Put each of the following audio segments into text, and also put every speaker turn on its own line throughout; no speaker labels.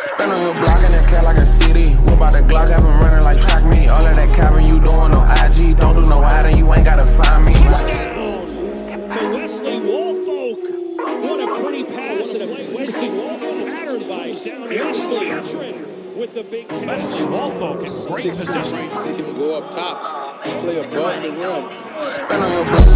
Spin on your block in that cat like a CD. Whip out the Glock, have him running like track me. All of that capping you doing on IG. Don't do no hiding, you ain't gotta find me.
To Wesley Wolfolk. What a pretty pass and a Wesley Wolfolk pattern by down Wesley with the big catch. Wesley Wolfolk in great position.
See him go up top, play above the rim.
Spin on your block.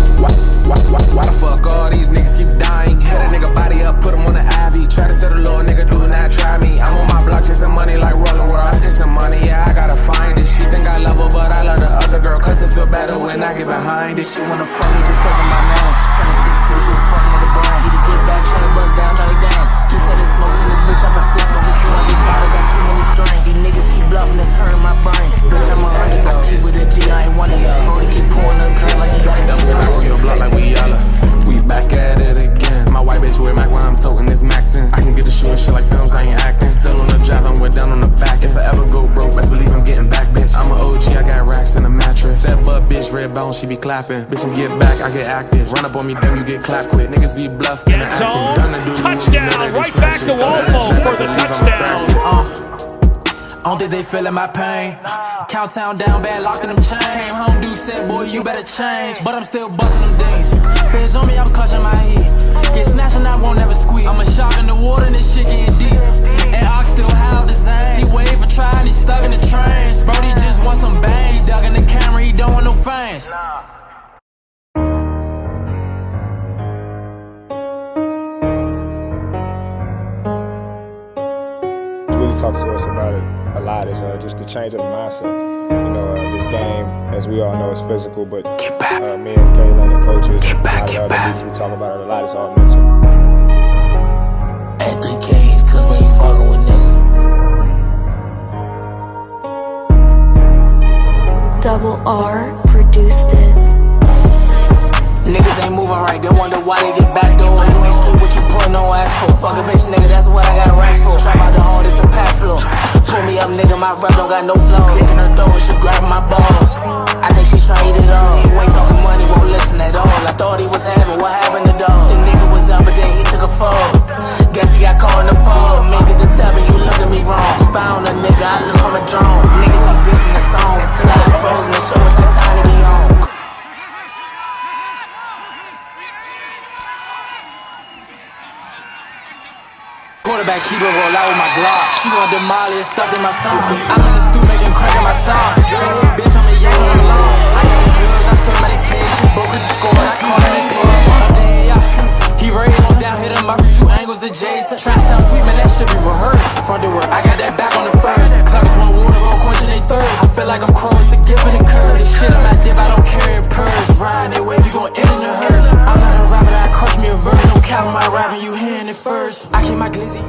Why the fuck all these niggas keep dying? Hit a nigga body up, put him on the IV. Try to tell the little nigga, do not try me. I'm on my block chasing money like roller world. I chasing money, yeah, I gotta find it. She think I love her, but I love the other girl. Cause it feel better when I get behind it. She wanna fuck me just cause of my name. 76 she was fucking with the brain. Need to get back, chain bust down, Johnny Dang. He said it's smokes in this bitch, I'm a flip, smoking too much exotic, got too many strings. These niggas keep bluffing, it's hurting my brain. Bitch, I'm a underdog, keep with a G, I ain't one of y'all. Brody keep pouring up drink like he got a dumb dog. On your block like we yalla. We back at it again. My white bitch wear Mac while I'm toting this Mac 10. I can get the shooting shit like films, I ain't acting. Still on the drive, I'm way down on the back. If I ever go broke, best believe I'm getting back, bitch. I'm an OG, I got racks in the mattress. That butt bitch, red bone, she be clapping. Bitch, you get back, I get active. Run up on me, damn, you get clapped quick. Niggas be bluffed and acting. Done to do
Touchdown, right back to Wolfolk for the touchdown.
I don't think they feeling my pain. Countdown down bad, locked in them chains. Came home, dude said, boy, you better change. But I'm still busting them dings. Feds on me, I'm clutching my heat. Get snatched and I won't ever squeak. I'm a shark in the water and this shit getting deep. And I still have the zane. He wave for trying, he stuck in the trains. Brody just want some bangs. Dug in the camera, he don't want no fans.
Really talks to us about it a lot is just the change of the mindset. You know, this game, as we all know, is physical, but me and Kaylin and coaches, a lot of other leaders, we talk about it a lot, it's all mental.
At 3Ks, cause we ain't fucking with niggas.
Double R produced it.
Niggas ain't moving right, they wonder why they get back door. You ain't street what you putting on ass for. Fuck a bitch, nigga, that's what I got racks for. Trap out the hole, this a pack flow. Pull me up, nigga, my rep don't got no flow. Dick in her throat, she grabbing my balls. I think she trying to eat it all. You ain't talking money, won't listen at all. I thought he was having, what happened to dog? The nigga was up, but then he took a fall. Guess he got caught in the fall. Man, get the stepping, you look at me wrong. Spy on a nigga, I look from a drone. Niggas keep dissing the songs till I expose and show what type time to be on. Quarterback keeper roll out with my Glock. She want demolish, stuck in my song. I'm in the stew making crack in my sauce. Straight bitch, I'm a yank on the lawn. I got the drugs, I serve medication. Broke at the score and I caught him in pace. Up there, yeah. He raised him down, hit him up from 2 angles adjacent. Try to sound sweet, man, that shit be rehearsed. Front the work, I got that back on the first. Clockers want water, roll quenching they thirst. I feel like I'm crow, it's a gift and a curse. This shit on my dip, I don't carry a purse. Riding that wave, you gon' end in the hearse. I'm not a rapper, I crush me a verse. No cap on my rapping, you hearing it first. I keep my glizzy.